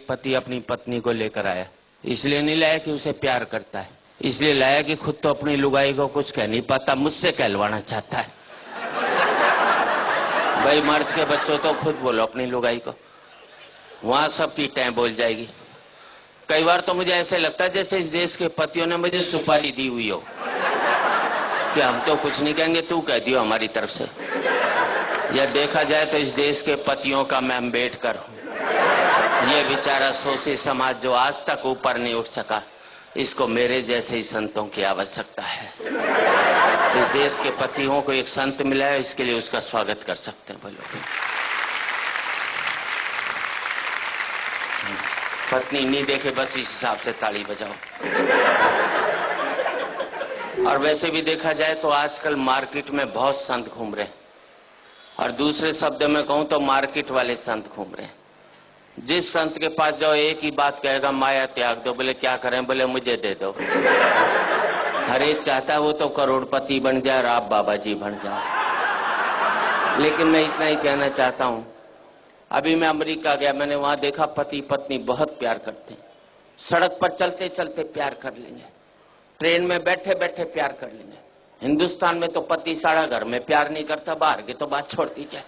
पति अपनी पत्नी को लेकर आया। इसलिए नहीं लाया कि उसे प्यार करता है, इसलिए लाया कि खुद तो अपनी लुगाई को कुछ कह नहीं पाता, मुझसे कहलवाना चाहता है। भाई मर्द के बच्चों तो खुद बोलो अपनी लुगाई को, वहां सबकी टैं बोल जाएगी। कई बार तो मुझे ऐसे लगता है जैसे इस देश के पतियों ने मुझे सुपारी दी हुई हो कि हम तो कुछ नहीं कहेंगे, तू कह दियो हमारी तरफ से। या देखा जाए तो इस देश के पतियों का मैं अम्बेडकर हूं। ये बेचारा शोषित समाज जो आज तक ऊपर नहीं उठ सका, इसको मेरे जैसे ही संतों की आवश्यकता है। इस देश के पतियों को एक संत मिला है, इसके लिए उसका स्वागत कर सकते हैं। बोलो पत्नी नहीं देखे बस इस हिसाब से ताली बजाओ। और वैसे भी देखा जाए तो आजकल मार्केट में बहुत संत घूम रहे हैं, और दूसरे शब्द में कहूं तो मार्केट वाले संत घूम रहे हैं। जिस संत के पास जाओ एक ही बात कहेगा, माया त्याग दो। बोले क्या करें? बोले मुझे दे दो। हर एक चाहता है वो तो करोड़पति बन जाए और आप बाबा जी बन जाओ। लेकिन मैं इतना ही कहना चाहता हूं, अभी मैं अमेरिका गया, मैंने वहां देखा पति पत्नी बहुत प्यार करते हैं। सड़क पर चलते चलते प्यार कर लेंगे, ट्रेन में बैठे बैठे प्यार कर लेंगे। हिंदुस्तान में तो पति सारा घर में प्यार नहीं करता, बाहर की तो बात छोड़ दीजिए।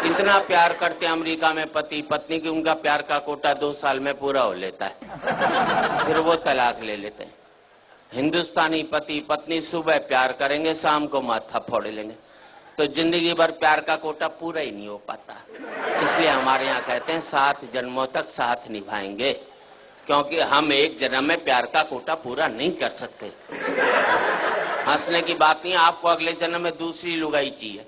इतना प्यार करते हैं अमेरिका में पति पत्नी की, उनका प्यार का कोटा 2 साल में पूरा हो लेता है, फिर वो तलाक ले लेते हैं। हिंदुस्तानी पति पत्नी सुबह प्यार करेंगे, शाम को माथा फोड़ लेंगे, तो जिंदगी भर प्यार का कोटा पूरा ही नहीं हो पाता। इसलिए हमारे यहाँ कहते हैं 7 जन्मों तक साथ निभाएंगे, क्योंकि हम एक जन्म में प्यार का कोटा पूरा नहीं कर सकते। हंसने की बात नहीं, आपको अगले जन्म में दूसरी लुगाई चाहिए,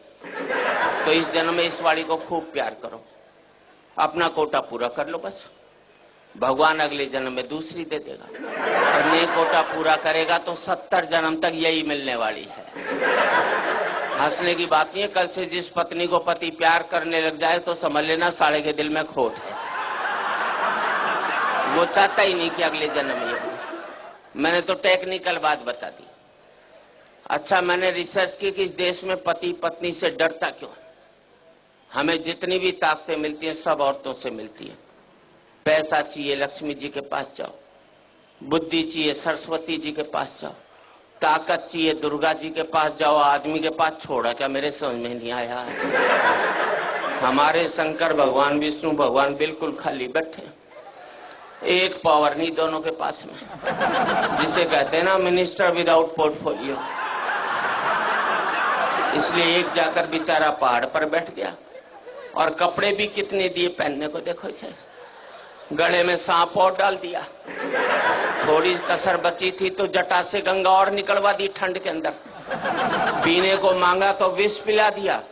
तो इस जन्म में इस वाली को खूब प्यार करो, अपना कोटा पूरा कर लो बस। भगवान अगले जन्म में दूसरी दे देगा, और नए कोटा पूरा करेगा तो 70 जन्म तक यही मिलने वाली है। हंसने की बात नहीं है, कल से जिस पत्नी को पति प्यार करने लग जाए तो समझ लेना साले के दिल में खोट है, वो चाहता ही नहीं कि अगले जन्म में ये। मैंने तो टेक्निकल बात बता दी। अच्छा, मैंने रिसर्च की कि इस देश में पति पत्नी से डरता क्यों? हमें जितनी भी ताकतें मिलती हैं सब औरतों से मिलती है। पैसा चाहिए लक्ष्मी जी के पास जाओ, बुद्धि चाहिए सरस्वती जी के पास जाओ, ताकत चाहिए दुर्गा जी के पास जाओ, आदमी के पास छोड़ा क्या? मेरे समझ में नहीं आया। हमारे शंकर भगवान विष्णु भगवान बिल्कुल खाली बैठे, एक पावर नहीं दोनों के पास में, जिसे कहते हैं ना मिनिस्टर विदाउट पोर्टफोलियो। इसलिए एक जाकर बेचारा पहाड़ पर बैठ गया, और कपड़े भी कितने दिए पहनने को, देखो इसे, गले में सांप और डाल दिया। थोड़ी कसर बची थी तो जटा से गंगा और निकलवा दी ठंड के अंदर। पीने को मांगा तो विष पिला दिया।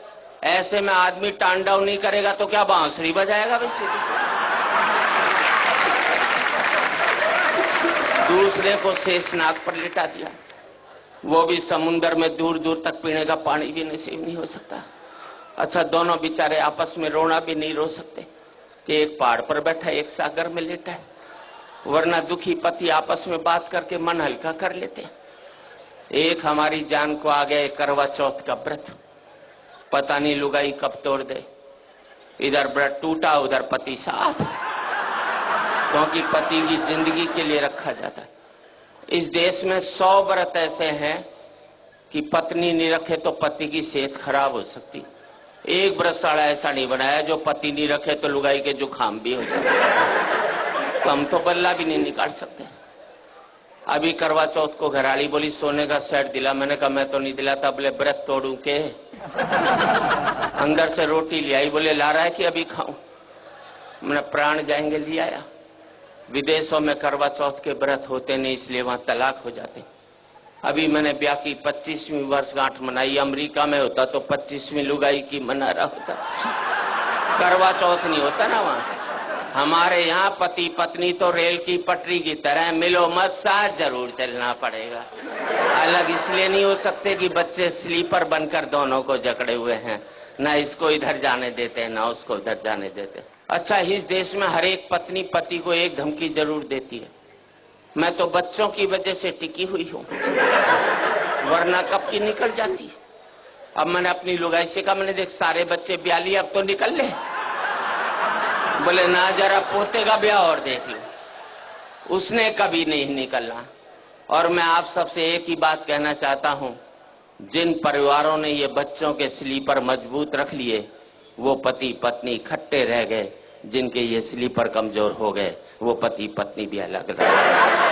ऐसे में आदमी तांडव नहीं करेगा तो क्या बांसुरी बजाएगा? वैसे दूसरे को शेषनाग पर लिटा दिया, वो भी समुन्द्र में दूर दूर तक पीने का पानी भी नसीब नहीं हो सकता। अच्छा, दोनों बेचारे आपस में रोना भी नहीं रो सकते कि एक पहाड़ पर बैठा एक सागर में लेटा है, वरना दुखी पति आपस में बात करके मन हल्का कर लेते। एक हमारी जान को आ गया करवा चौथ का व्रत, पता नहीं लुगाई कब तोड़ दे। इधर व्रत टूटा उधर पति साथ, क्योंकि पति की जिंदगी के लिए रखा जाता है। इस देश में 100 व्रत ऐसे हैं कि पत्नी नहीं रखे तो पति की सेहत खराब हो सकती। एक व्रतशाला ऐसा नहीं बनाया जो पति नहीं रखे तो लुगाई के जुकाम भी हो जाए। तो हम तो बल्ला भी नहीं निकाल सकते। अभी करवा चौथ को घराड़ी बोली सोने का सेट दिला, मैंने कहा मैं तो नहीं दिलाता। बोले व्रत तोड़ू के? अंदर से रोटी ले आई, बोले ला रहा है कि अभी खाऊं? मैंने प्राण जाएंगे ले आया। विदेशों में करवा चौथ के व्रत होते नहीं, इसलिए वहां तलाक हो जाते। अभी मैंने ब्याह की 25वीं वर्षगांठ मनाई, अमेरिका में होता तो 25वीं लुगाई की मना रहा होता, करवा चौथ नहीं होता ना वहां। हमारे यहाँ पति पत्नी तो रेल की पटरी की तरह, मिलो मत साथ जरूर चलना पड़ेगा। अलग इसलिए नहीं हो सकते कि बच्चे स्लीपर बनकर दोनों को जकड़े हुए हैं, ना इसको इधर जाने देते हैं ना उसको उधर जाने देते। अच्छा, इस देश में हर एक पत्नी पति को एक धमकी जरूर देती है। मैं तो बच्चों की वजह से टिकी हुई हूँ, वरना कब की निकल जाती। अब मैंने अपनी लुगाई से कहा, मैंने देख सारे बच्चे ब्याह लिए, अब तो निकल ले। बोले ना जरा पोते का ब्याह और देख लो, उसने कभी नहीं निकलना। और मैं आप सबसे एक ही बात कहना चाहता हूं, जिन परिवारों ने ये बच्चों के स्लीपर मजबूत रख लिए वो पति पत्नी इकट्ठे रह गए, जिनके ये स्लीपर कमजोर हो गए वो पति पत्नी भी अलग रह गए।